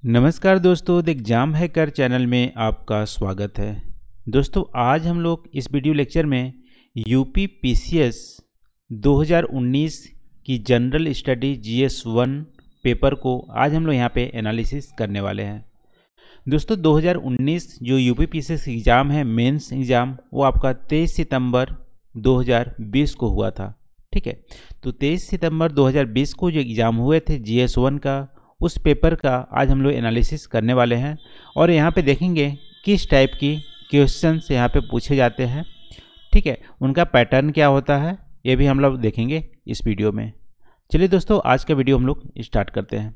नमस्कार दोस्तों, the exam hacker channel में आपका स्वागत है। दोस्तों, आज हम लोग इस वीडियो लेक्चर में यूपी पीसीएस 2019 की जनरल स्टडी जीएस 1 पेपर को आज हम लोग यहाँ पे एनालिसिस करने वाले हैं। दोस्तों, 2019 जो यूपी पीसीएस एग्ज़ाम है, मेंस एग्ज़ाम, वो आपका 23 सितंबर 2020 को हुआ था। ठीक है, तो 23 सितंबर 2020 को जो एग्ज़ाम हुए थे जीएस 1 का, उस पेपर का आज हम लोग एनालिसिस करने वाले हैं और यहाँ पे देखेंगे किस टाइप की क्वेश्चंस यहाँ पे पूछे जाते हैं। ठीक है, उनका पैटर्न क्या होता है, ये भी हम लोग देखेंगे इस वीडियो में। चलिए दोस्तों, आज का वीडियो हम लोग स्टार्ट करते हैं।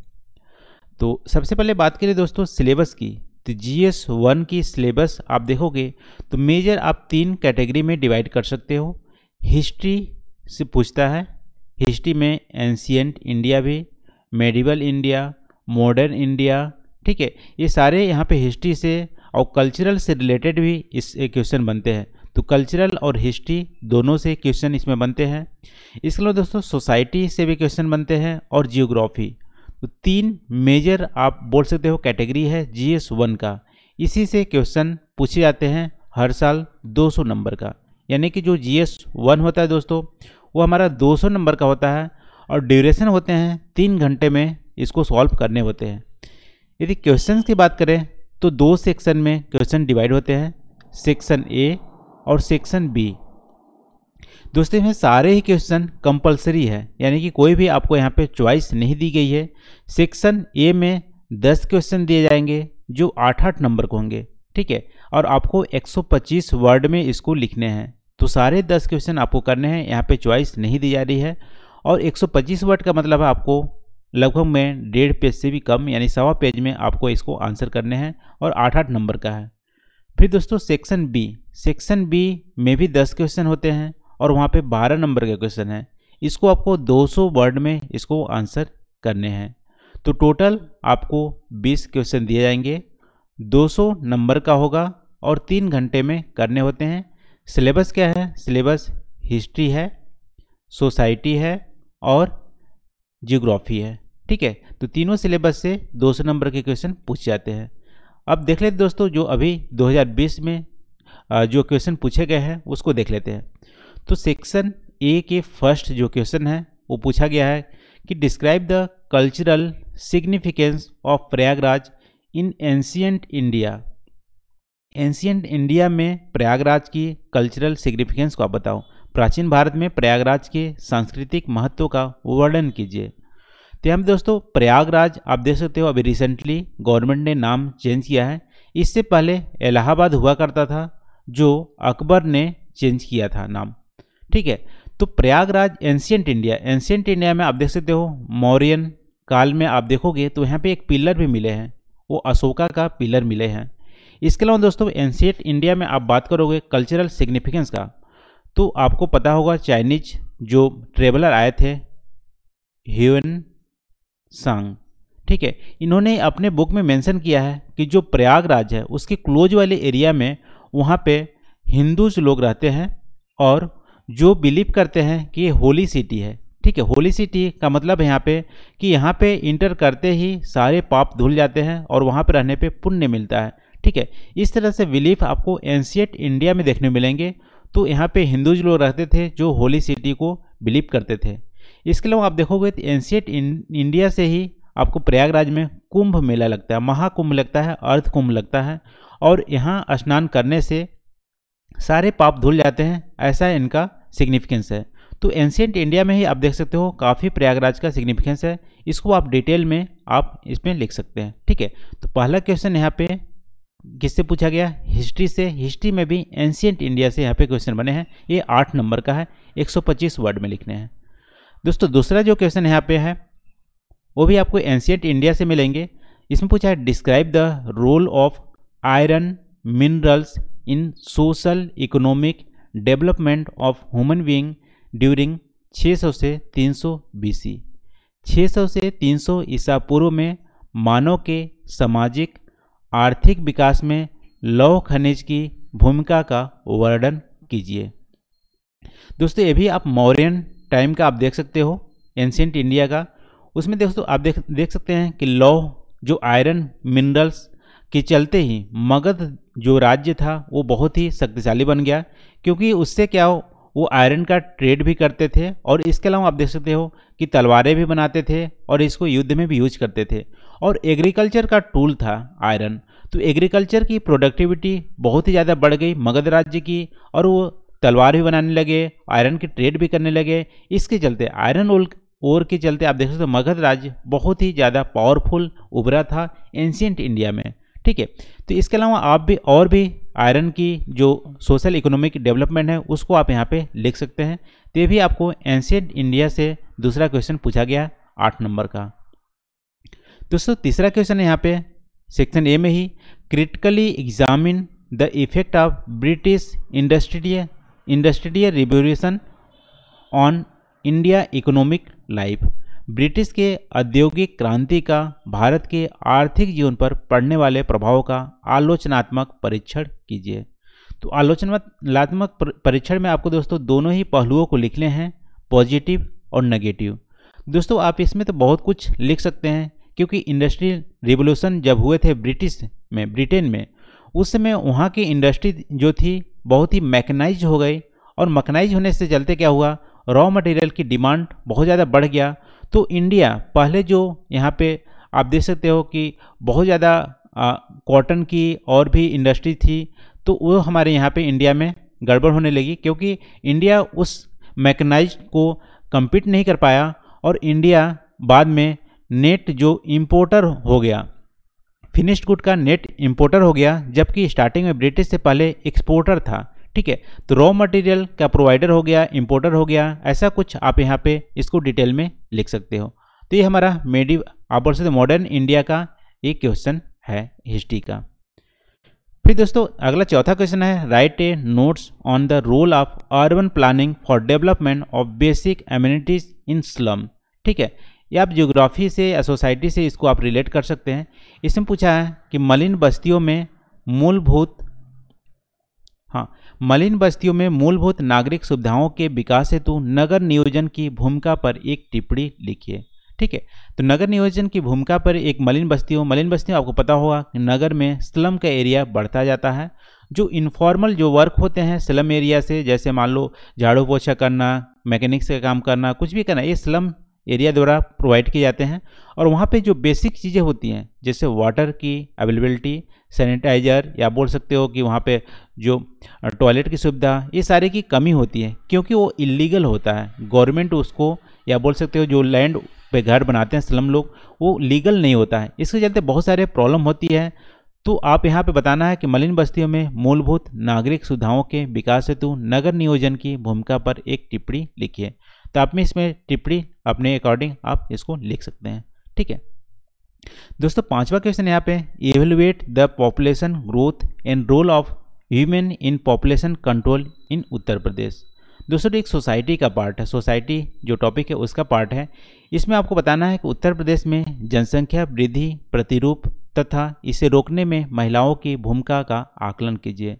तो सबसे पहले बात करें दोस्तों सिलेबस की, तो जीएस 1 की सिलेबस आप देखोगे तो मेजर आप 3 कैटेगरी में डिवाइड कर सकते हो। हिस्ट्री से पूछता है, हिस्ट्री में एंशिएंट इंडिया भी, मेडिवल इंडिया, मॉडर्न इंडिया। ठीक है, ये सारे यहाँ पे हिस्ट्री से और कल्चरल से रिलेटेड भी इस क्वेश्चन बनते हैं। तो कल्चरल और हिस्ट्री दोनों से क्वेश्चन इसमें बनते हैं। इसके अलावा दोस्तों सोसाइटी से भी क्वेश्चन बनते हैं और जियोग्राफी। तो 3 मेजर आप बोल सकते हो कैटेगरी है जीएस 1 का। इसी से क्वेश्चन पूछे जाते हैं हर साल 200 नंबर का। यानी कि जो जीएस 1 होता है दोस्तों, वो हमारा 200 नंबर का होता है और ड्यूरेशन होते हैं 3 घंटे में इसको सॉल्व करने होते हैं। यदि क्वेश्चंस की बात करें तो 2 सेक्शन में क्वेश्चन डिवाइड होते हैं, सेक्शन ए और सेक्शन बी। दोस्तों, इसमें सारे ही क्वेश्चन कंपलसरी है, यानी कि कोई भी आपको यहाँ पे चॉइस नहीं दी गई है। सेक्शन ए में 10 क्वेश्चन दिए जाएंगे जो 8-8 नंबर के होंगे। ठीक है, और आपको 125 वर्ड में इसको लिखने हैं। तो सारे 10 क्वेश्चन आपको करने हैं, यहाँ पे चॉइस नहीं दी जा रही है। और 125 वर्ड का मतलब है आपको लगभग में 1.5 पेज से भी कम, यानी 1.25 पेज में आपको इसको आंसर करने हैं और 8-8 नंबर का है। फिर दोस्तों सेक्शन बी में भी 10 क्वेश्चन होते हैं और वहाँ पे 12 नंबर के क्वेश्चन है। इसको आपको 200 वर्ड में इसको आंसर करने हैं। तो टोटल आपको 20 क्वेश्चन दिए जाएंगे, 200 नंबर का होगा और 3 घंटे में करने होते हैं। सिलेबस क्या है? सिलेबस हिस्ट्री है, सोसाइटी है और जियोग्राफी है। ठीक है, तो तीनों सिलेबस से 200 नंबर के क्वेश्चन पूछ जाते हैं। अब देख लेते दोस्तों, जो अभी 2020 में जो क्वेश्चन पूछे गए हैं उसको देख लेते हैं। तो सेक्शन ए के फर्स्ट जो क्वेश्चन है वो पूछा गया है कि describe the cultural significance of Prayagraj in ancient India. Ancient India में प्रयागराज की कल्चरल सिग्निफिकेंस को आप बताओ। प्राचीन भारत में प्रयागराज के सांस्कृतिक महत्व का वर्णन कीजिए। तो हम दोस्तों प्रयागराज आप देख सकते हो, अभी रिसेंटली गवर्नमेंट ने नाम चेंज किया है। इससे पहले इलाहाबाद हुआ करता था, जो अकबर ने चेंज किया था नाम। ठीक है, तो प्रयागराज एंशिएंट इंडिया में आप देख सकते हो मौर्यन काल में आप देखोगे तो यहाँ पे एक पिलर भी मिले हैं, वो अशोका का पिलर मिले हैं। इसके अलावा दोस्तों एंशिएंट इंडिया में आप बात करोगे कल्चरल सिग्निफिकेंस का, तो आपको पता होगा चाइनीज जो ट्रेवलर आए थे ह्यूएन सांग। ठीक है, इन्होंने अपने बुक में मेंशन किया है कि जो प्रयागराज है उसके क्लोज वाले एरिया में वहाँ पे हिंदूज लोग रहते हैं और जो बिलीव करते हैं कि ये होली सिटी है। ठीक है, होली सिटी का मतलब है यहाँ पे कि यहाँ पे इंटर करते ही सारे पाप धुल जाते हैं और वहाँ पे रहने पे पुण्य मिलता है। ठीक है, इस तरह से बिलीफ आपको एंशिएंट इंडिया में देखने मिलेंगे। तो यहाँ पे हिंदूज लोग रहते थे जो होली सिटी को बिलीव करते थे। इसके अलावा आप देखोगे तो एंशिएंट इंडिया से ही आपको प्रयागराज में कुंभ मेला लगता है, महाकुंभ लगता है, अर्ध कुंभ लगता है और यहाँ स्नान करने से सारे पाप धुल जाते हैं, ऐसा इनका सिग्निफिकेंस है। तो एंशिएंट इंडिया में ही आप देख सकते हो काफ़ी प्रयागराज का सिग्निफिकेंस है। इसको आप डिटेल में आप इसमें लिख सकते हैं। ठीक है, तो पहला क्वेश्चन यहाँ पे किससे पूछा गया? हिस्ट्री से। हिस्ट्री में भी एंशिएंट इंडिया से यहाँ पे क्वेश्चन बने हैं। ये 8 नंबर का है, 125 वर्ड में लिखने हैं। दोस्तों दूसरा जो क्वेश्चन यहाँ पे है वो भी आपको एंशिएंट इंडिया से मिलेंगे। इसमें पूछा है describe the role of iron minerals in social economic development of human being during 600 से 300 BC। 600 से 300 ईसा पूर्व में मानव के सामाजिक आर्थिक विकास में लौह खनिज की भूमिका का वर्णन कीजिए। दोस्तों ये भी आप मौर्यन टाइम का आप देख सकते हो, एंशिएंट इंडिया का। उसमें दोस्तों आप देख सकते हैं कि लौह जो आयरन मिनरल्स के चलते ही मगध जो राज्य था वो बहुत ही शक्तिशाली बन गया, क्योंकि उससे क्या हो, वो आयरन का ट्रेड भी करते थे और इसके अलावा आप देख सकते हो कि तलवारें भी बनाते थे और इसको युद्ध में भी यूज करते थे। और एग्रीकल्चर का टूल था आयरन, तो एग्रीकल्चर की प्रोडक्टिविटी बहुत ही ज़्यादा बढ़ गई मगध राज्य की, और वो तलवार भी बनाने लगे, आयरन की ट्रेड भी करने लगे। इसके चलते आयरन ओर के चलते आप देख सकते हो मगध राज्य बहुत ही ज़्यादा पावरफुल उभरा था एंशियंट इंडिया में। ठीक है, तो इसके अलावा आप भी और भी आयरन की जो सोशल इकोनॉमिक डेवलपमेंट है उसको आप यहाँ पे लिख सकते हैं। तो ये भी आपको एंशियंट इंडिया से दूसरा क्वेश्चन पूछा गया 8 नंबर का। दोस्तों तीसरा क्वेश्चन है यहाँ पे सेक्शन ए में ही, critically examine the effect of British industrial revolution on India economic life. British के औद्योगिक क्रांति का भारत के आर्थिक जीवन पर पड़ने वाले प्रभाव का आलोचनात्मक परीक्षण कीजिए। तो आलोचनात्मक परीक्षण में आपको दोस्तों दोनों ही पहलुओं को लिखने हैं, पॉजिटिव और नेगेटिव। दोस्तों आप इसमें तो बहुत कुछ लिख सकते हैं, क्योंकि इंडस्ट्रियल रिवोल्यूशन जब हुए थे ब्रिटेन में, उस समय वहाँ की इंडस्ट्री जो थी बहुत ही मैकेनाइज हो गई, और मैकेनाइज होने से चलते क्या हुआ, रॉ मटेरियल की डिमांड बहुत ज़्यादा बढ़ गया। तो इंडिया पहले जो यहाँ पे आप देख सकते हो कि बहुत ज़्यादा कॉटन की और भी इंडस्ट्री थी, तो वो हमारे यहाँ पे इंडिया में गड़बड़ होने लगी, क्योंकि इंडिया उस मैकेनाइज को compete नहीं कर पाया, और इंडिया बाद में नेट जो इम्पोर्टर हो गया, फिनिश्ड गुड का नेट इम्पोर्टर हो गया, जबकि स्टार्टिंग में ब्रिटिश से पहले एक्सपोर्टर था। ठीक है, तो रॉ मटेरियल का प्रोवाइडर हो गया, इंपोर्टर हो गया, ऐसा कुछ आप यहाँ पे इसको डिटेल में लिख सकते हो। तो ये हमारा आप बोल सकते मॉडर्न इंडिया का एक क्वेश्चन है हिस्ट्री का। फिर दोस्तों अगला चौथा क्वेश्चन है, write a notes on the role of urban planning for development of basic amenities in slum. ठीक है, ये आप ज्योग्राफी से या सोसाइटी से इसको आप रिलेट कर सकते हैं। इसमें पूछा है कि मलिन बस्तियों में मूलभूत नागरिक सुविधाओं के विकास हेतु नगर नियोजन की भूमिका पर एक टिप्पणी लिखिए। ठीक है, तो नगर नियोजन की भूमिका पर एक मलिन बस्तियों आपको पता होगा कि नगर में स्लम का एरिया बढ़ता जाता है। जो इनफॉर्मल जो वर्क होते हैं स्लम एरिया से, जैसे मान लो झाड़ू पोछा करना, मैकेनिक्स का काम करना, कुछ भी करना, ये स्लम एरिया द्वारा प्रोवाइड किए जाते हैं। और वहाँ पे जो बेसिक चीज़ें होती हैं, जैसे वाटर की अवेलेबिलिटी, सैनिटाइजर, या बोल सकते हो कि वहाँ पे जो टॉयलेट की सुविधा, ये सारे की कमी होती है, क्योंकि वो इलीगल होता है। गवर्नमेंट उसको, या बोल सकते हो जो लैंड पे घर बनाते हैं स्लम लोग, वो लीगल नहीं होता है, इसके चलते बहुत सारे प्रॉब्लम होती है। तो आप यहाँ पे बताना है कि मलिन बस्तियों में मूलभूत नागरिक सुविधाओं के विकास हेतु नगर नियोजन की भूमिका पर एक टिप्पणी लिखिए। तो आप में इसमें टिप्पणी अपने अकॉर्डिंग आप इसको लिख सकते हैं। ठीक है दोस्तों, पांचवा क्वेश्चन यहाँ पे, evaluate the population growth and role of human in population control in Uttar Pradesh. दोस्तों एक सोसाइटी का पार्ट है, सोसाइटी जो टॉपिक है उसका पार्ट है। इसमें आपको बताना है कि उत्तर प्रदेश में जनसंख्या वृद्धि प्रतिरूप तथा इसे रोकने में महिलाओं की भूमिका का आकलन कीजिए।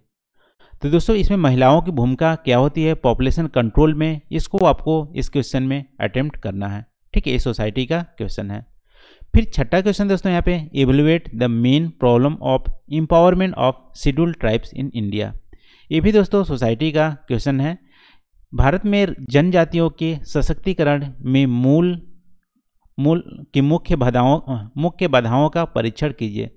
तो दोस्तों इसमें महिलाओं की भूमिका क्या होती है पॉपुलेशन कंट्रोल में, इसको आपको इस क्वेश्चन में अटेम्प्ट करना है। ठीक है, ये सोसाइटी का क्वेश्चन है। फिर छठा क्वेश्चन दोस्तों यहाँ पे, evaluate the main problem of empowerment of scheduled tribes in India. ये भी दोस्तों सोसाइटी का क्वेश्चन है। भारत में जनजातियों के सशक्तिकरण में मुख्य बाधाओं का परीक्षण कीजिए।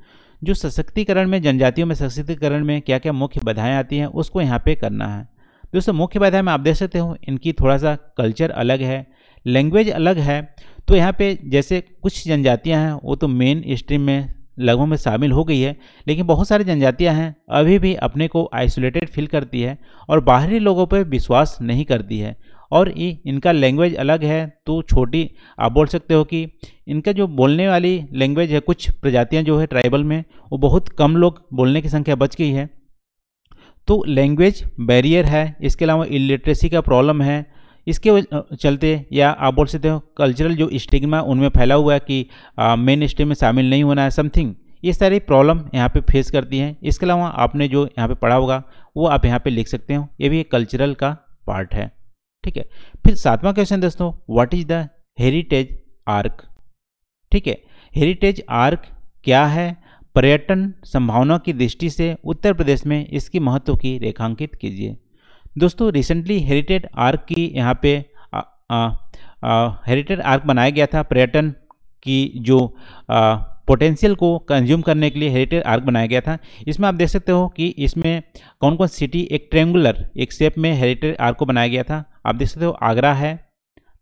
जो सशक्तिकरण में, जनजातियों में सशक्तिकरण में क्या क्या मुख्य बाधाएं आती हैं उसको यहाँ पे करना है। दोस्तों मुख्य बाधाएं में आप देख सकते हो इनकी थोड़ा सा कल्चर अलग है, लैंग्वेज अलग है। तो यहाँ पे जैसे कुछ जनजातियाँ हैं वो तो मेन स्ट्रीम में लगभग में शामिल हो गई है, लेकिन बहुत सारी जनजातियाँ हैं अभी भी अपने को आइसोलेटेड फील करती है और बाहरी लोगों पर विश्वास नहीं करती है, और इनका लैंग्वेज अलग है। तो छोटी आप बोल सकते हो कि इनका जो बोलने वाली लैंग्वेज है, कुछ प्रजातियां जो है ट्राइबल में वो बहुत कम लोग बोलने की संख्या बच गई है। तो लैंग्वेज बैरियर है, इसके अलावा इलिटरेसी का प्रॉब्लम है, इसके चलते, या आप बोल सकते हो कल्चरल जो स्टिग्मा उनमें फैला हुआ है कि मेन स्ट्रीम में शामिल नहीं होना है, समथिंग, ये सारी प्रॉब्लम यहाँ पे फेस करती हैं। इसके अलावा आपने जो यहाँ पे पढ़ा होगा वो आप यहाँ पे लिख सकते हो, ये भी एक कल्चरल का पार्ट है। ठीक है, फिर सातवां क्वेश्चन दोस्तों, what is the heritage arc. ठीक है, हेरिटेज आर्क क्या है, पर्यटन संभावना की दृष्टि से उत्तर प्रदेश में इसकी महत्व की रेखांकित कीजिए। दोस्तों रिसेंटली हेरिटेज आर्क की यहाँ पे हेरिटेज आर्क बनाया गया था, पर्यटन की जो पोटेंशियल को कंज्यूम करने के लिए हेरिटेज आर्क बनाया गया था। इसमें आप देख सकते हो कि इसमें कौन कौन सिटी एक ट्रेंगुलर एक शेप में हेरिटेज आर्क को बनाया गया था। आप देख सकते हो आगरा है,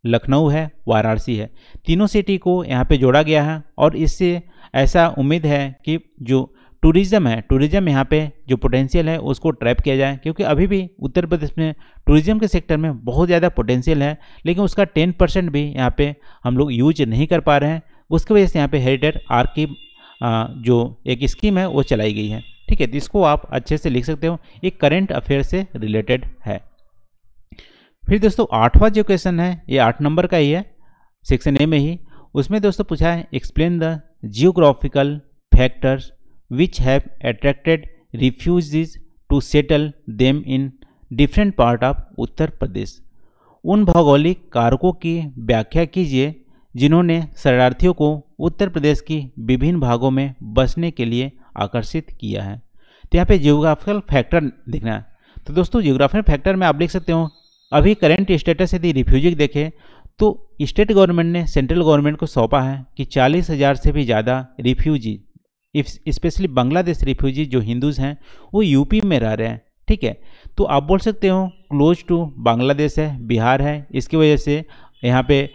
लखनऊ है, वाराणसी है, तीनों सिटी को यहाँ पे जोड़ा गया है। और इससे ऐसा उम्मीद है कि जो टूरिज़्म है, टूरिज़्म यहाँ पे जो पोटेंशियल है उसको ट्रैप किया जाए, क्योंकि अभी भी उत्तर प्रदेश में टूरिज़्म के सेक्टर में बहुत ज़्यादा पोटेंशियल है, लेकिन उसका 10% भी यहाँ पे हम लोग यूज नहीं कर पा रहे हैं। उसकी वजह से यहाँ पे हेरिटेज आर्क की जो एक स्कीम है वो चलाई गई है। ठीक है, तो इसको आप अच्छे से लिख सकते हो, एक करेंट अफेयर से रिलेटेड है। फिर दोस्तों 8वां जो क्वेश्चन है ये 8 नंबर का ही है, सेक्शन ए में ही। उसमें दोस्तों पूछा है explain the geographical factors which have attracted refugees to settle them in different part of Uttar Pradesh. उन भौगोलिक कारकों की व्याख्या कीजिए जिन्होंने शरणार्थियों को उत्तर प्रदेश की विभिन्न भागों में बसने के लिए आकर्षित किया है। तो यहाँ पे जियोग्राफिकल फैक्टर देखना है। तो दोस्तों जियोग्राफिकल फैक्टर में आप लिख सकते हो अभी करंट स्टेटस यदि रिफ्यूजी देखें तो स्टेट गवर्नमेंट ने सेंट्रल गवर्नमेंट को सौंपा है कि 40,000 से भी ज़्यादा रिफ्यूजी, स्पेशली बांग्लादेश रिफ्यूजी जो हिंदूज़ हैं वो यूपी में रह रहे हैं। ठीक है, तो आप बोल सकते हो क्लोज टू बांग्लादेश है, बिहार है, इसकी वजह से यहाँ पे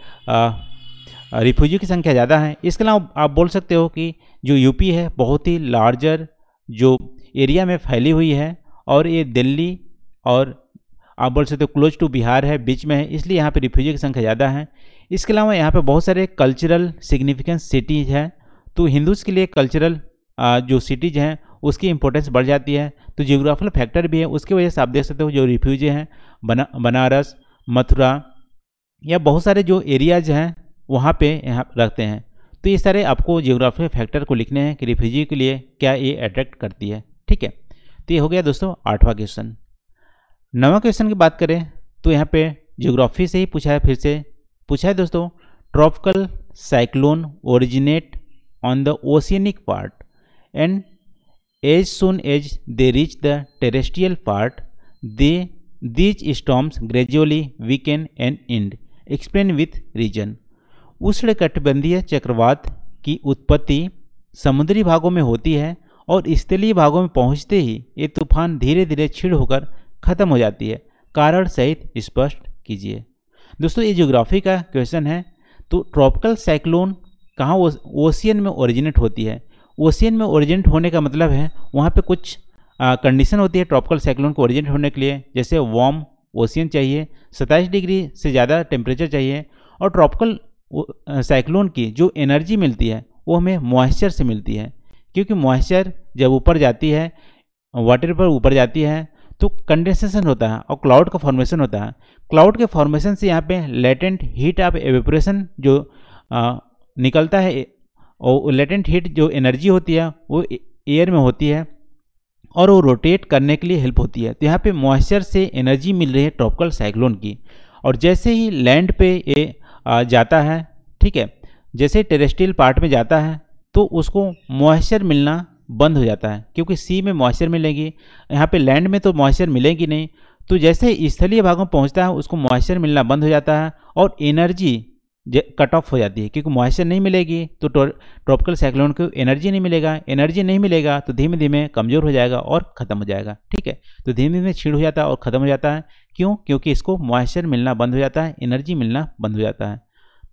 रिफ्यूजी की संख्या ज़्यादा है। इसके अलावा आप बोल सकते हो कि जो यूपी है बहुत ही लार्जर जो एरिया में फैली हुई है, और ये दिल्ली और आप बोल सकते हो क्लोज टू बिहार है, बीच में है, इसलिए यहाँ पे रिफ्यूजी की संख्या ज़्यादा है। इसके अलावा यहाँ पे बहुत सारे कल्चरल सिग्निफिकेंस सिटीज़ हैं, तो हिंदूज़ के लिए कल्चरल जो सिटीज़ हैं उसकी इंपॉर्टेंस बढ़ जाती है। तो जियोग्राफिकल फैक्टर भी है, उसकी वजह से आप देख सकते हो जो रिफ्यूजी हैं बनारस, मथुरा या बहुत सारे जो एरियाज हैं वहाँ पे यहाँ रखते हैं। तो ये सारे आपको जियोग्राफिकल फैक्टर को लिखने हैं कि रिफ्यूजी के लिए क्या ये अट्रैक्ट करती है। ठीक है, तो ये हो गया दोस्तों 8वां क्वेश्चन। 9वां क्वेश्चन की बात करें तो यहाँ पे ज्योग्राफी से ही पूछा है, फिर से पूछा है दोस्तों tropical cyclone originate on the oceanic part and as soon as they reach the terrestrial part these storms gradually weaken and and explain with reason. उष्णकटिबंधीय चक्रवात की उत्पत्ति समुद्री भागों में होती है और स्थलीय भागों में पहुंचते ही ये तूफान धीरे धीरे क्षीण होकर खत्म हो जाती है, कारण सहित स्पष्ट कीजिए। दोस्तों ये ज्योग्राफी का क्वेश्चन है। तो ट्रॉपिकल साइक्लोन कहाँ ओशियन में ओरिजिनेट होती है। ओशियन में ओरिजिनेट होने का मतलब है वहाँ पे कुछ कंडीशन होती है ट्रॉपिकल साइक्लोन को ओरिजिनेट होने के लिए, जैसे वार्म ओशियन चाहिए, 27 डिग्री से ज़्यादा टेम्परेचर चाहिए, और ट्रॉपिकल साइक्लोन की जो एनर्जी मिलती है वो हमें मॉइस्चर से मिलती है, क्योंकि मॉइस्चर जब ऊपर जाती है, वाटर पर ऊपर जाती है तो कंडेंसेशन होता है और क्लाउड का फॉर्मेशन होता है। क्लाउड के फॉर्मेशन से यहाँ पे लेटेंट हीट ऑफ एवेपोरेशन जो निकलता है, और लेटेंट हीट जो एनर्जी होती है वो एयर में होती है और वो रोटेट करने के लिए हेल्प होती है। तो यहाँ पे मॉइस्चर से एनर्जी मिल रही है ट्रॉपिकल साइक्लोन की, और जैसे ही लैंड पे ये जाता है, ठीक है, जैसे टेरेस्ट्रियल पार्ट में जाता है तो उसको मॉइस्चर मिलना बंद हो जाता है, क्योंकि सी में मॉइस्चर मिलेगी, यहाँ पे लैंड में तो मॉइस्चर मिलेगी नहीं। तो जैसे स्थलीय भागों में पहुँचता है उसको मॉइस्चर मिलना बंद हो जाता है और एनर्जी कट ऑफ हो जाती है, क्योंकि मॉइस्चर नहीं मिलेगी तो ट्रॉपिकल साइक्लोन को एनर्जी नहीं मिलेगा, एनर्जी नहीं मिलेगा तो धीमे धीमे कमज़ोर हो जाएगा और ख़त्म हो जाएगा। ठीक है, तो धीमे धीमे क्षीण हो जाता है और ख़त्म हो जाता है। क्यों? क्योंकि इसको मॉइस्चर मिलना बंद हो जाता है, एनर्जी मिलना बंद हो जाता है।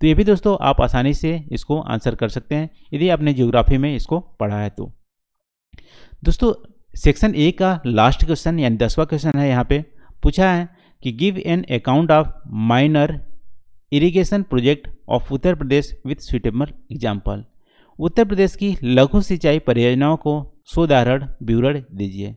तो ये भी दोस्तों आप आसानी से इसको आंसर कर सकते हैं यदि आपने ज्योग्राफी में इसको पढ़ा है तो। दोस्तों सेक्शन ए का लास्ट क्वेश्चन यानी 10वां क्वेश्चन है, यहाँ पे पूछा है कि give an account of minor irrigation project of Uttar Pradesh with suitable example. Uttar Pradesh की लघु सिंचाई परियोजनाओं को सोदाहरण विवरण दीजिए।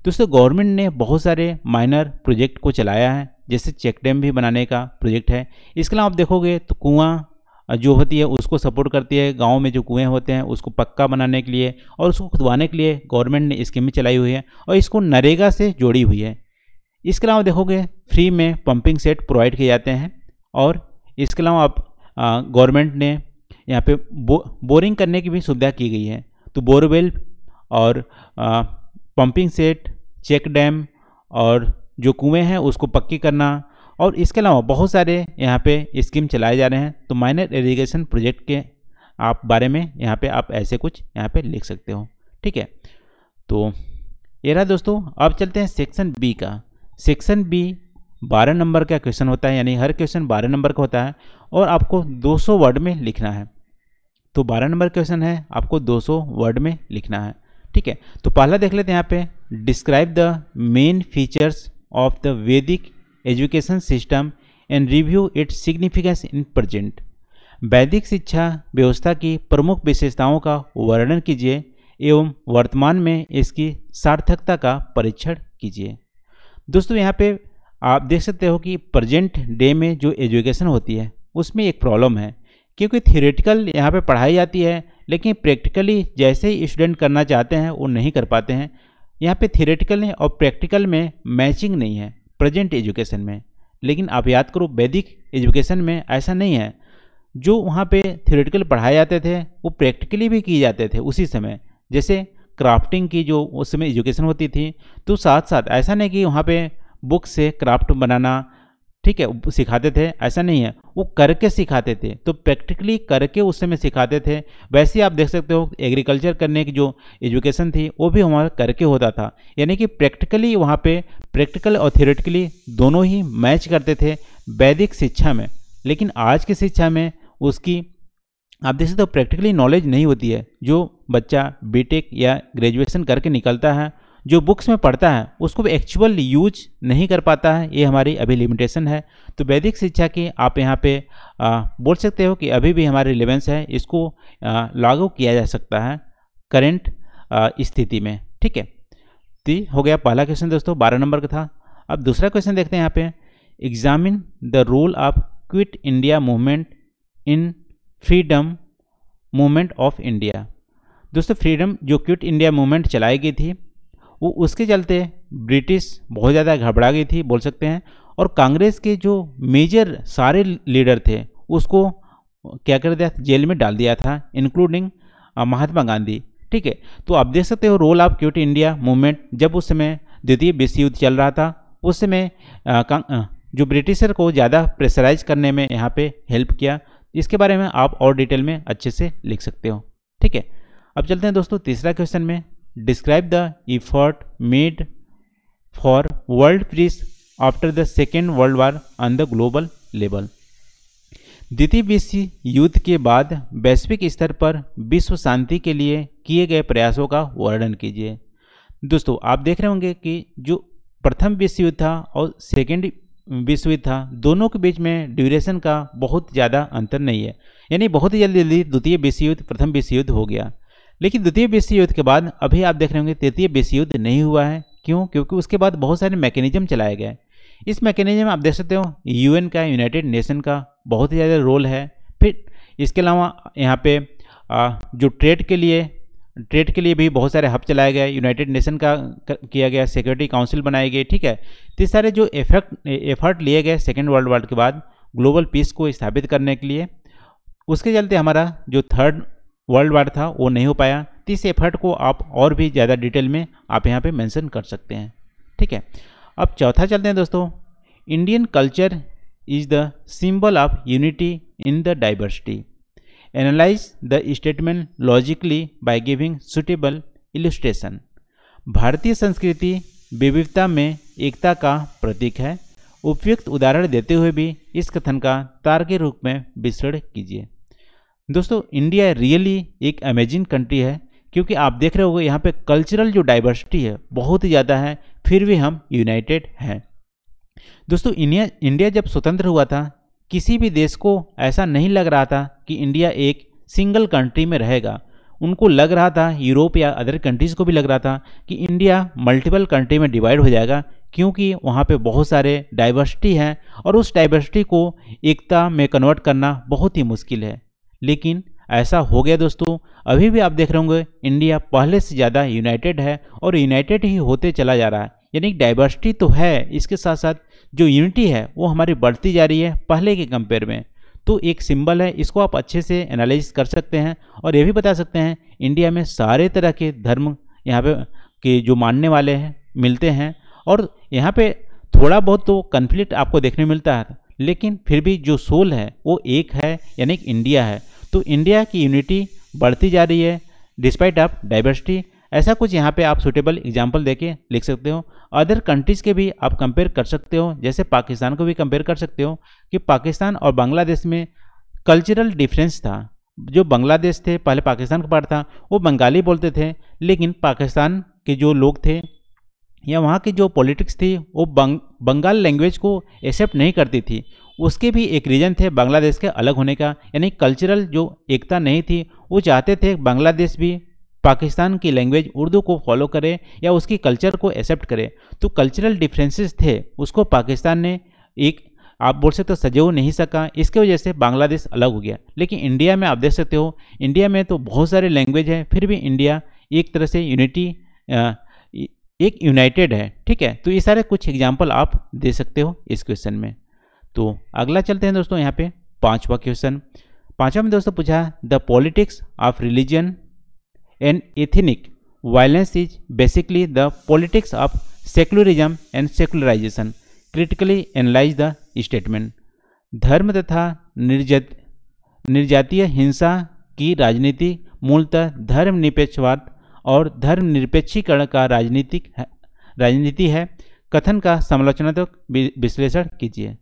दोस्तों गवर्नमेंट ने बहुत सारे माइनर प्रोजेक्ट को चलाया है, जैसे चेक डैम भी बनाने का प्रोजेक्ट है। इसके अलावा आप देखोगे तो कुआं जो होती है उसको सपोर्ट करती है, गांव में जो कुएं होते हैं उसको पक्का बनाने के लिए और उसको खुदवाने के लिए गवर्नमेंट ने स्कीमें चलाई हुई है और इसको नरेगा से जोड़ी हुई है। इसके अलावा देखोगे फ्री में पंपिंग सेट प्रोवाइड किए जाते हैं, और इसके अलावा आप गवर्नमेंट ने यहाँ पे बोरिंग करने की भी सुविधा की गई है। तो बोरवेल और पंपिंग सेट, चेक डैम और जो कुएं हैं उसको पक्की करना, और इसके अलावा बहुत सारे यहाँ पे स्कीम चलाए जा रहे हैं। तो माइनर इरिगेशन प्रोजेक्ट के आप बारे में यहाँ पे आप ऐसे कुछ यहाँ पे लिख सकते हो। ठीक है, तो ये रहा दोस्तों। अब चलते हैं सेक्शन बी का। सेक्शन बी 12 नंबर का क्वेश्चन होता है, यानी हर क्वेश्चन 12 नंबर का होता है और आपको 200 वर्ड में लिखना है। तो 12 नंबर क्वेश्चन है, आपको 200 वर्ड में लिखना है। ठीक है, तो पहला देख लेते हैं यहाँ पे, describe the main features of the Vedic education system and review its significance in present. वैदिक शिक्षा व्यवस्था की प्रमुख विशेषताओं का वर्णन कीजिए एवं वर्तमान में इसकी सार्थकता का परीक्षण कीजिए। दोस्तों यहाँ पे आप देख सकते हो कि प्रेजेंट डे में जो एजुकेशन होती है उसमें एक प्रॉब्लम है, क्योंकि थियोरेटिकल यहाँ पे पढ़ाई जाती है लेकिन प्रैक्टिकली जैसे ही स्टूडेंट करना चाहते हैं वो नहीं कर पाते हैं। यहाँ पे थियोरेटिकल और प्रैक्टिकल में मैचिंग नहीं है प्रेजेंट एजुकेशन में। लेकिन आप याद करो वैदिक एजुकेशन में ऐसा नहीं है, जो वहाँ पे थियोरेटिकल पढ़ाए जाते थे वो प्रैक्टिकली भी किए जाते थे उसी समय। जैसे क्राफ्टिंग की जो उस समय एजुकेशन होती थी, तो साथ साथ ऐसा नहीं कि वहाँ पे बुक से क्राफ्ट बनाना, ठीक है, सिखाते थे, ऐसा नहीं है, वो करके सिखाते थे। तो प्रैक्टिकली करके उस समय सिखाते थे। वैसे आप देख सकते हो एग्रीकल्चर करने की जो एजुकेशन थी वो भी हमारा करके होता था, यानी कि प्रैक्टिकली वहाँ पे प्रैक्टिकल और थियोरेटिकली दोनों ही मैच करते थे वैदिक शिक्षा में। लेकिन आज की शिक्षा में उसकी आप देख सकते हो प्रैक्टिकली नॉलेज नहीं होती है। जो बच्चा बीटेक या ग्रेजुएशन करके निकलता है, जो बुक्स में पढ़ता है उसको भी एक्चुअल यूज नहीं कर पाता है, ये हमारी अभी लिमिटेशन है। तो वैदिक शिक्षा की आप यहाँ पे बोल सकते हो कि अभी भी हमारी रिलेवेंस है, इसको लागू किया जा सकता है करेंट स्थिति में। ठीक है, तो हो गया पहला क्वेश्चन दोस्तों, 12 नंबर का था। अब दूसरा क्वेश्चन देखते हैं यहाँ पे, examine the role of quit India movement in freedom movement of India. दोस्तों फ्रीडम जो क्विट इंडिया मूवमेंट चलाई गई थी वो उसके चलते ब्रिटिश बहुत ज़्यादा घबरा गई थी बोल सकते हैं, और कांग्रेस के जो मेजर सारे लीडर थे उसको क्या कर दिया, जेल में डाल दिया था, इंक्लूडिंग महात्मा गांधी। ठीक है, तो आप देख सकते हो role of quit India movement. जब उस समय द्वितीय विश्व युद्ध चल रहा था उस समय जो ब्रिटिशर को ज़्यादा प्रेशराइज करने में यहाँ पे हेल्प किया। इसके बारे में आप और डिटेल में अच्छे से लिख सकते हो। ठीक है, अब चलते हैं दोस्तों तीसरा क्वेश्चन में, describe the effort made for world peace after the second world war on the global level. द्वितीय विश्व युद्ध के बाद वैश्विक स्तर पर विश्व शांति के लिए किए गए प्रयासों का वर्णन कीजिए। दोस्तों आप देख रहे होंगे कि जो प्रथम विश्व युद्ध था और सेकेंड विश्व युद्ध था, दोनों के बीच में ड्यूरेशन का बहुत ज़्यादा अंतर नहीं है, यानी बहुत ही जल्दी द्वितीय विश्व युद्ध प्रथम विश्व युद्ध हो गया। लेकिन द्वितीय विश्व युद्ध के बाद अभी आप देख रहे होंगे तृतीय विश्व युद्ध नहीं हुआ है। क्यों? क्योंकि उसके बाद बहुत सारे मैकेनिज्म चलाए गए। इस मैकेनिज्म आप देख सकते हो यूएन का, यूनाइटेड नेशन का बहुत ही ज़्यादा रोल है। फिर इसके अलावा यहाँ पे जो ट्रेड के लिए भी बहुत सारे हब चलाए गए, यूनाइटेड नेशन का किया गया, सिक्योरिटी काउंसिल बनाई गई। ठीक है, तो ये सारे जो एफर्ट लिए गए सेकेंड वर्ल्ड वार के बाद ग्लोबल पीस को स्थापित करने के लिए, उसके चलते हमारा जो थर्ड वर्ल्ड वार था वो नहीं हो पाया। तो इस एफर्ट को आप और भी ज़्यादा डिटेल में आप यहाँ पे मेंशन कर सकते हैं। ठीक है, अब चौथा चलते हैं दोस्तों, Indian culture is the symbol of unity in the diversity. Analyse the statement logically by giving suitable illustration. भारतीय संस्कृति विविधता में एकता का प्रतीक है। उपयुक्त उदाहरण देते हुए भी इस कथन का तार्किक रूप में विश्लेषण कीजिए। दोस्तों इंडिया रियली एक अमेजिंग कंट्री है, क्योंकि आप देख रहे होंगे यहाँ पे कल्चरल जो डाइवर्सिटी है बहुत ही ज़्यादा है, फिर भी हम यूनाइटेड हैं। दोस्तों इंडिया जब स्वतंत्र हुआ था किसी भी देश को ऐसा नहीं लग रहा था कि इंडिया एक सिंगल कंट्री में रहेगा। उनको लग रहा था, यूरोप या अदर कंट्रीज़ को भी लग रहा था कि इंडिया मल्टीपल कंट्री में डिवाइड हो जाएगा, क्योंकि वहाँ पे बहुत सारे डाइवर्सिटी हैं और उस डाइवर्सिटी को एकता में कन्वर्ट करना बहुत ही मुश्किल है। लेकिन ऐसा हो गया दोस्तों। अभी भी आप देख रहे होंगे इंडिया पहले से ज़्यादा यूनाइटेड है और यूनाइटेड ही होते चला जा रहा है। यानी डाइवर्सिटी तो है, इसके साथ साथ जो यूनिटी है वो हमारी बढ़ती जा रही है पहले के कंपेयर में। तो एक सिंबल है, इसको आप अच्छे से एनालाइज कर सकते हैं और ये भी बता सकते हैं इंडिया में सारे तरह के धर्म यहाँ पे के जो मानने वाले हैं मिलते हैं। और यहाँ पे थोड़ा बहुत तो कन्फ्लिक्ट आपको देखने मिलता है, लेकिन फिर भी जो सोल है वो एक है, यानी कि इंडिया है। तो इंडिया की यूनिटी बढ़ती जा रही है डिस्पाइट ऑफ डाइवर्सिटी। ऐसा कुछ यहाँ पे आप सुटेबल एग्जाम्पल देके लिख सकते हो। अदर कंट्रीज़ के भी आप कंपेयर कर सकते हो, जैसे पाकिस्तान को भी कंपेयर कर सकते हो कि पाकिस्तान और बांग्लादेश में कल्चरल डिफरेंस था। जो बांग्लादेश थे, पहले पाकिस्तान का पार्ट था, वो बंगाली बोलते थे, लेकिन पाकिस्तान के जो लोग थे या वहाँ की जो पॉलिटिक्स थी वो बंगाल लैंग्वेज को एक्सेप्ट नहीं करती थी। उसके भी एक रीज़न थे बांग्लादेश के अलग होने का, यानी कल्चरल जो एकता नहीं थी। वो चाहते थे बांग्लादेश भी पाकिस्तान की लैंग्वेज उर्दू को फॉलो करे या उसकी कल्चर को एक्सेप्ट करे। तो कल्चरल डिफरेंसेस थे, उसको पाकिस्तान ने एक आप बोल सकते हो सजेव नहीं सका, इसके वजह से बांग्लादेश अलग हो गया। लेकिन इंडिया में आप देख सकते हो, इंडिया में तो बहुत सारे लैंग्वेज है, फिर भी इंडिया एक तरह से एक यूनाइटेड है। ठीक है, तो ये सारे कुछ एग्जाम्पल आप दे सकते हो इस क्वेश्चन में। तो अगला चलते हैं दोस्तों, यहाँ पे पांचवा क्वेश्चन। पांचवा में दोस्तों पूछा the politics of religion and ethnic violence is basically the politics of secularism and secularisation, critically analyse the statement. धर्म तथा निर्जातीय हिंसा की राजनीति मूलतः धर्मनिरपेक्षवाद और धर्मनिरपेक्षीकरण का राजनीति है। कथन का समालोचनात्मक विश्लेषण कीजिए।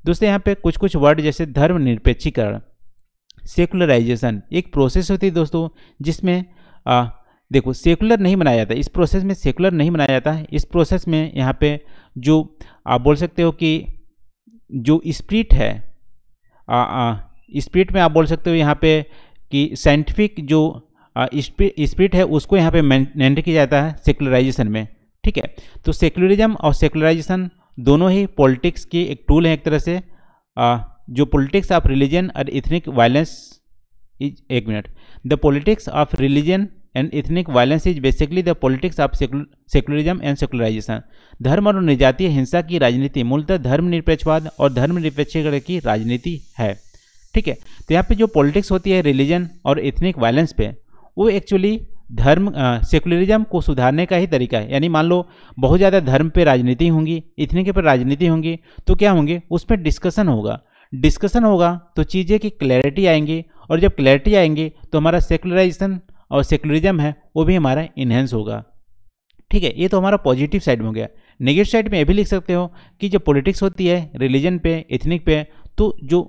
दोस्तों यहाँ पे कुछ कुछ वर्ड जैसे धर्मनिरपेक्षीकरण, सेकुलराइजेशन एक प्रोसेस होती है दोस्तों, जिसमें देखो सेकुलर नहीं बनाया जाता, इस प्रोसेस में सेकुलर नहीं बनाया जाता है। इस प्रोसेस में यहाँ पे जो आप बोल सकते हो कि जो स्पिरिट है, स्पिरिट में आप बोल सकते हो यहाँ पे कि साइंटिफिक जो स्पिरिट है उसको यहाँ पे मेंटेन किया जाता है सेकुलराइजेशन में। ठीक है, तो सेकुलरिज्म और सेकुलराइजेशन दोनों ही पॉलिटिक्स की एक टूल है एक तरह से। जो पॉलिटिक्स ऑफ रिलीजन और ethnic violence is the politics of religion and ethnic violence is basically the politics of secularism and secularization. धर्म और निर्जातीय हिंसा की राजनीति मूलतः धर्मनिरपेक्षवाद और धर्मनिरपेक्षीकरण की राजनीति है। ठीक है, तो यहाँ पे जो पॉलिटिक्स होती है रिलीजन और इथनिक वायलेंस पे, वो एक्चुअली धर्म सेकुलरिज्म को सुधारने का ही तरीका है। यानी मान लो बहुत ज़्यादा धर्म पे राजनीति होंगी, इथनिक पे राजनीति होंगी, तो क्या होंगे उसमें डिस्कशन होगा तो चीज़ें की क्लैरिटी आएंगी, और जब क्लैरिटी आएंगी तो हमारा सेकुलराइजेशन और सेकुलरिज्म है वो भी हमारा इन्हेंस होगा। ठीक है, ये तो हमारा पॉजिटिव साइड में हो गया। नेगेटिव साइड में ये भी लिख सकते हो कि जब पॉलिटिक्स होती है रिलीजन पे, इथनिक पे, तो जो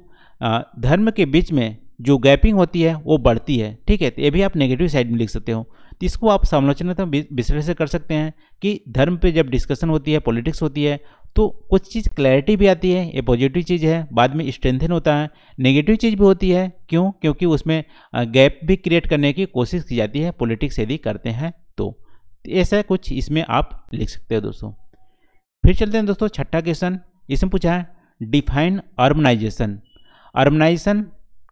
धर्म के बीच में जो गैपिंग होती है वो बढ़ती है। ठीक है, तो ये भी आप नेगेटिव साइड में लिख सकते हो। तो इसको आप समालोचनात्मक विश्लेषण कर सकते हैं कि धर्म पे जब डिस्कशन होती है, पॉलिटिक्स होती है, तो कुछ चीज़ क्लैरिटी भी आती है, ये पॉजिटिव चीज़ है, बाद में स्ट्रेंथन होता है। नेगेटिव चीज़ भी होती है, क्यों? क्योंकि उसमें गैप भी क्रिएट करने की कोशिश की जाती है पॉलिटिक्स यदि करते हैं तो ऐसा कुछ इसमें आप लिख सकते हो दोस्तों। फिर चलते हैं दोस्तों छठा क्वेश्चन। इसमें पूछा है डिफाइन अर्बनाइजेशन। अर्बनाइजेशन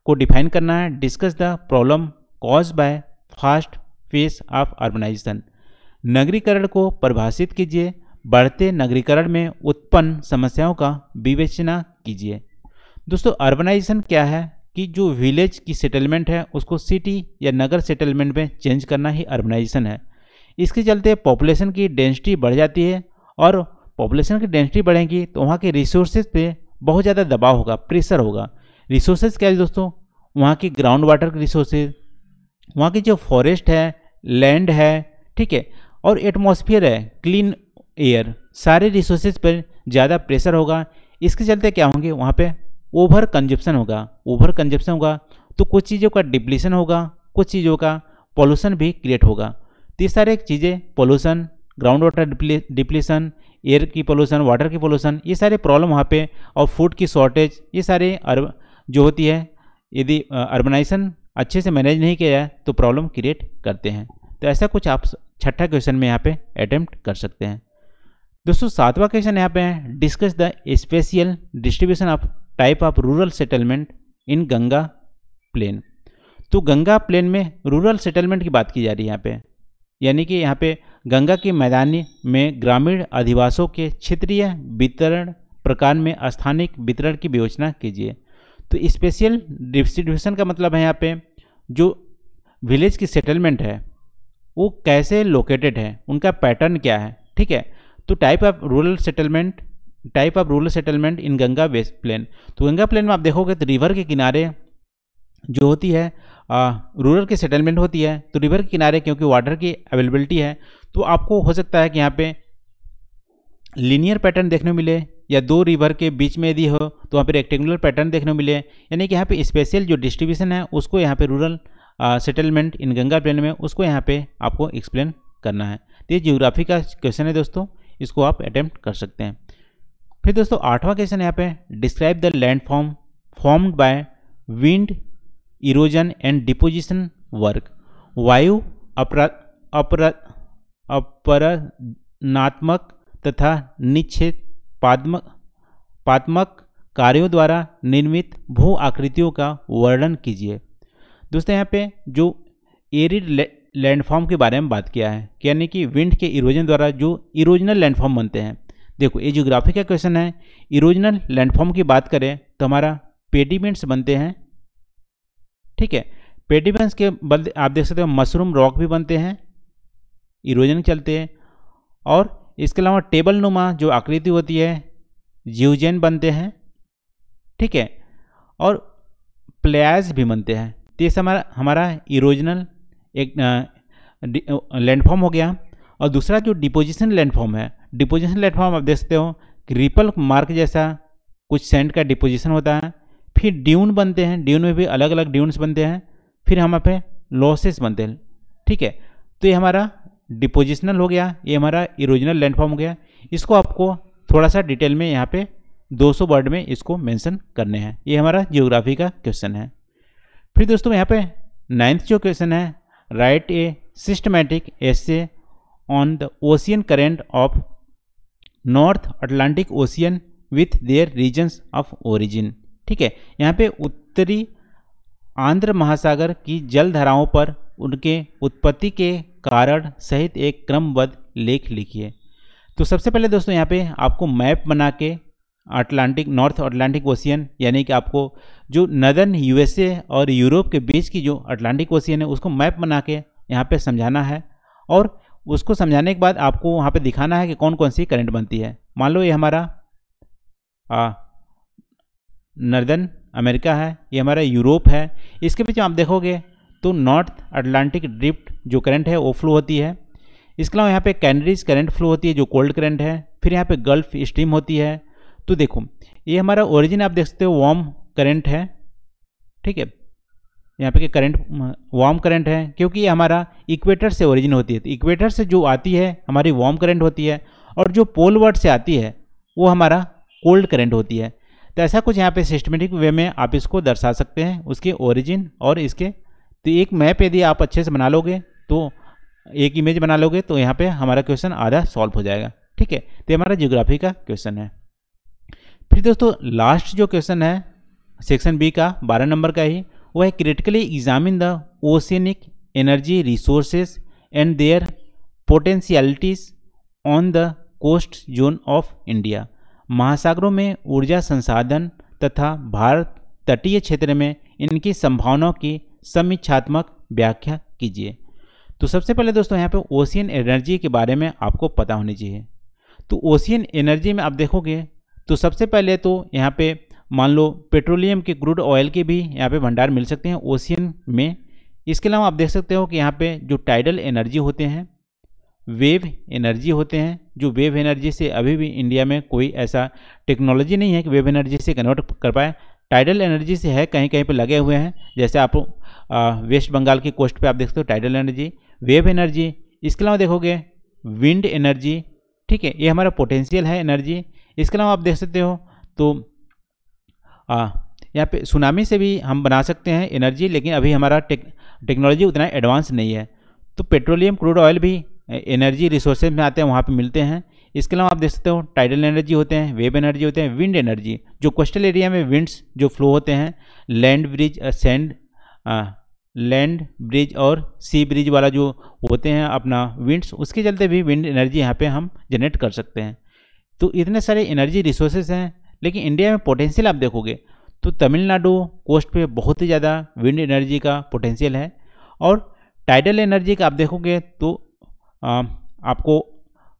को डिफाइन करना है। Discuss the problem cause by fast face of urbanization. नगरीकरण को परिभाषित कीजिए। बढ़ते नगरीकरण में उत्पन्न समस्याओं का विवेचना कीजिए। दोस्तों अर्बनाइजेशन क्या है कि जो विलेज की सेटलमेंट है उसको सिटी या नगर सेटलमेंट में चेंज करना ही अर्बनाइजेशन है। इसके चलते पॉपुलेशन की डेंसिटी बढ़ जाती है, और पॉपुलेशन की डेंसिटी बढ़ेगी तो वहाँ के रिसोर्सेज पे बहुत ज़्यादा दबाव होगा, प्रेशर होगा। रिसोर्सेज क्या है दोस्तों? वहाँ की ग्राउंड वाटर के रिसोर्सेज, वहाँ की जो फॉरेस्ट है, लैंड है, ठीक है, और एटमॉस्फेयर है, क्लीन एयर, सारे रिसोर्सेज पर ज़्यादा प्रेशर होगा। इसके चलते क्या होंगे वहाँ पे ओवर कंजप्शन होगा तो कुछ चीज़ों का डिप्लीशन होगा, कुछ चीज़ों का पॉल्यूशन भी क्रिएट होगा। तो ये सारे चीज़ें pollution, ground water depletion, air की पॉल्यूशन, वाटर की पॉल्यूशन, ये सारे प्रॉब्लम वहाँ पे, और फूड की शॉर्टेज, ये सारे जो होती है यदि अर्बनाइजेशन अच्छे से मैनेज नहीं किया जाए तो प्रॉब्लम क्रिएट करते हैं। तो ऐसा कुछ आप छठा क्वेश्चन में यहाँ पे अटेम्प्ट कर सकते हैं। दोस्तों सातवां क्वेश्चन यहाँ पे है discuss the spatial distribution of type of rural settlement in Ganga plain. तो गंगा प्लेन में रूरल सेटलमेंट की बात की जा रही है यहाँ पे, यानी कि यहाँ पे गंगा के मैदानी में ग्रामीण अधिवासों के क्षेत्रीय वितरण प्रकार में स्थानिक वितरण की विवेचना कीजिए। तो स्पेशल डिस्ट्रीब्यूशन का मतलब है यहाँ पे जो विलेज की सेटलमेंट है वो कैसे लोकेटेड है, उनका पैटर्न क्या है, ठीक है। तो type of rural settlement in Ganga base plain. तो गंगा प्लेन में आप देखोगे तो रिवर के किनारे जो होती है रूरल की सेटलमेंट होती है। तो रिवर के किनारे क्योंकि वाटर की अवेलेबिलिटी है तो आपको हो सकता है कि यहाँ पे लीनियर पैटर्न देखने को मिले, या दो रिवर के बीच में यदि हो तो वहाँ पे रेक्टेंगुलर पैटर्न देखने को मिले। यानी कि यहाँ पे स्पेशल जो डिस्ट्रीब्यूशन है उसको यहाँ पे rural settlement in Ganga plain में उसको यहाँ पे आपको एक्सप्लेन करना है। तो ये जियोग्राफी का क्वेश्चन है दोस्तों, इसको आप अटेम्प्ट कर सकते हैं। फिर दोस्तों 8वां क्वेश्चन यहाँ पे describe the landform formed by wind erosion and deposition work. वायु अपरनात्मक तथा निक्षेपात्मक कार्यों द्वारा निर्मित भू आकृतियों का वर्णन कीजिए। दोस्तों यहाँ पे जो एरिड लैंडफॉर्म के बारे में बात किया है, यानी कि विंड के इरोजन द्वारा जो इरोजनल लैंडफॉर्म बनते हैं। देखो ये ज्योग्राफी का क्वेश्चन है। इरोजनल लैंडफॉर्म की बात करें तो हमारा पेडिमेंट्स बनते हैं, ठीक है। पेडिमेंट्स के बदले आप देख सकते हो मशरूम रॉक भी बनते हैं, इरोजन चलते हैं। और इसके अलावा टेबल नुमा जो आकृति होती है जियोजेन बनते हैं, ठीक है। और प्लेयाज भी बनते हैं। तो ये हमारा इरोजनल एक लैंडफॉर्म हो गया। और दूसरा जो डिपोजिशन लैंडफॉर्म है, डिपोजिशन लैंडफॉर्म आप देख सकते हो कि रिपल मार्क जैसा कुछ सैंड का डिपोजिशन होता है। फिर ड्यून बनते हैं, ड्यून में भी अलग अलग ड्यून्स बनते हैं। फिर हमारे पे लॉसेस बनते हैं, ठीक है। तो ये हमारा डिपोजिशनल हो गया, ये हमारा इरोजनल लैंडफॉर्म हो गया। इसको आपको थोड़ा सा डिटेल में यहाँ पे 200 वर्ड में इसको मेंशन करने हैं। ये हमारा जियोग्राफी का क्वेश्चन है। फिर दोस्तों यहाँ पे 9th जो क्वेश्चन है, write a systematic essay on the ocean current of North Atlantic Ocean with their reasons of origin, ठीक है। यहाँ पे उत्तरी आंध्र महासागर की जल धाराओं पर उनके उत्पत्ति के कारण सहित एक क्रमबद्ध लेख लिखिए। तो सबसे पहले दोस्तों यहाँ पे आपको मैप बना के नॉर्थ अटलांटिक ओशियन, यानी कि आपको जो नदर्न यूएसए और यूरोप के बीच की जो अटलांटिक ओशियन है उसको मैप बना के यहाँ पे समझाना है। और उसको समझाने के बाद आपको वहाँ पे दिखाना है कि कौन कौन सी करंट बनती है। मान लो ये हमारा नर्दर्न अमेरिका है, ये हमारा यूरोप है। इसके बीच आप देखोगे तो नॉर्थ अटलांटिक ड्रिफ्ट जो करंट है वो फ्लो होती है। इसके अलावा यहाँ पे कैनरीज करंट फ्लो होती है जो कोल्ड करंट है। फिर यहाँ पे गल्फ स्ट्रीम होती है। तो देखो ये हमारा ओरिजिन आप देख सकते हो वार्म करंट है, ठीक है। यहाँ पे करंट वार्म करंट है क्योंकि ये हमारा इक्वेटर से ओरिजिन होती है। तो इक्वेटर से जो आती है हमारी वार्म करंट होती है, और जो पोलवर्ड से आती है वो हमारा कोल्ड करंट होती है। तो ऐसा कुछ यहाँ पे सिस्टमेटिक वे में आप इसको दर्शा सकते हैं, उसके ओरिजिन और इसके। तो एक मैप यदि आप अच्छे से बना लोगे, तो एक इमेज बना लोगे, तो यहाँ पे हमारा क्वेश्चन आधा सॉल्व हो जाएगा, ठीक है। तो हमारा ज्योग्राफी का क्वेश्चन है। फिर दोस्तों लास्ट जो क्वेश्चन है सेक्शन बी का 12 नंबर का ही, वो है critically examine the oceanic energy resources and their potentialities on the coast zone of India. महासागरों में ऊर्जा संसाधन तथा भारत तटीय क्षेत्र में इनकी संभावनाओं की समीक्षात्मक व्याख्या कीजिए। तो सबसे पहले दोस्तों यहाँ पे ओशियन एनर्जी के बारे में आपको पता होनी चाहिए। तो ओशियन एनर्जी में आप देखोगे तो सबसे पहले तो यहाँ पे मान लो पेट्रोलियम के क्रूड ऑयल के भी यहाँ पे भंडार मिल सकते हैं ओशियन में। इसके अलावा आप देख सकते हो कि यहाँ पे जो टाइडल एनर्जी होते हैं, वेव एनर्जी होते हैं। जो वेव एनर्जी से अभी भी इंडिया में कोई ऐसा टेक्नोलॉजी नहीं है कि वेव एनर्जी से कन्वर्ट कर पाए। टाइडल एनर्जी से है, कहीं कहीं पे लगे हुए हैं। जैसे आप वेस्ट बंगाल की कोस्ट पे आप देख सकते हो टाइडल एनर्जी, वेव एनर्जी। इसके अलावा देखोगे विंड एनर्जी, ठीक है, ये हमारा पोटेंशियल है एनर्जी। इसके अलावा आप देख सकते हो तो यहाँ पे सुनामी से भी हम बना सकते हैं एनर्जी, लेकिन अभी हमारा टेक्नोलॉजी उतना एडवांस नहीं है। तो पेट्रोलियम क्रूड ऑयल भी एनर्जी रिसोर्सेज में आते हैं, वहाँ पे मिलते हैं। इसके अलावा आप देख सकते हो टाइडल एनर्जी होते हैं, वेव एनर्जी होते हैं, विंड एनर्जी जो कोस्टल एरिया में विंड्स जो फ्लो होते हैं, लैंड ब्रिज और सी ब्रिज वाला जो होते हैं अपना विंड्स, उसके चलते भी विंड एनर्जी यहाँ पे हम जनरेट कर सकते हैं। तो इतने सारे एनर्जी रिसोर्सेज हैं, लेकिन इंडिया में पोटेंशियल आप देखोगे तो तमिलनाडु कोस्ट पे बहुत ही ज़्यादा विंड एनर्जी का पोटेंशियल है। और टाइडल एनर्जी का आप देखोगे तो आपको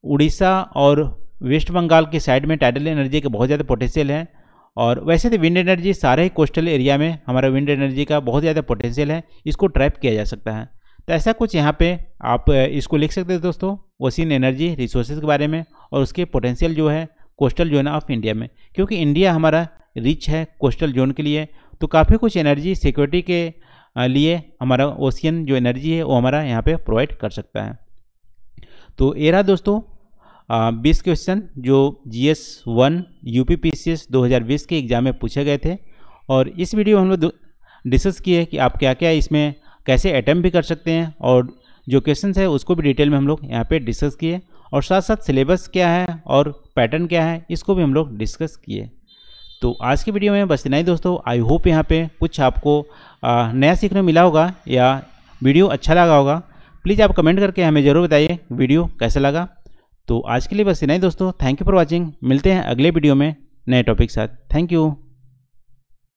उड़ीसा और वेस्ट बंगाल के साइड में टाइडल एनर्जी का बहुत ज़्यादा पोटेंशियल है। और वैसे तो विंड एनर्जी सारे ही कोस्टल एरिया में हमारा विंड एनर्जी का बहुत ज़्यादा पोटेंशियल है, इसको ट्रैप किया जा सकता है। तो ऐसा कुछ यहाँ पे आप इसको लिख सकते हैं दोस्तों, ओशियन एनर्जी रिसोर्सेज के बारे में और उसके पोटेंशियल जो है कोस्टल जोन ऑफ इंडिया में, क्योंकि इंडिया हमारा रिच है कोस्टल जोन के लिए, तो काफ़ी कुछ एनर्जी सिक्योरिटी के लिए हमारा ओशियन जो एनर्जी है वो हमारा यहाँ पे प्रोवाइड कर सकता है। तो ये रहा दोस्तों 20 क्वेश्चन जो GS 1 UPPCS 2020 के एग्ज़ाम में पूछे गए थे। और इस वीडियो में हम लोग डिस्कस किए कि आप क्या क्या इसमें कैसे अटैम्प्ट भी कर सकते हैं, और जो क्वेश्चन है उसको भी डिटेल में हम लोग यहाँ पे डिस्कस किए, और साथ साथ सिलेबस क्या है और पैटर्न क्या है इसको भी हम लोग डिस्कस किए। तो आज की वीडियो में बस इतना ही दोस्तों। आई होप यहाँ पे कुछ आपको नया सीखने मिला होगा या वीडियो अच्छा लगा होगा। प्लीज़ आप कमेंट करके हमें ज़रूर बताइए वीडियो कैसा लगा। तो आज के लिए बस इतना ही दोस्तों। Thank you for watching. मिलते हैं अगले वीडियो में नए टॉपिक के साथ। Thank you.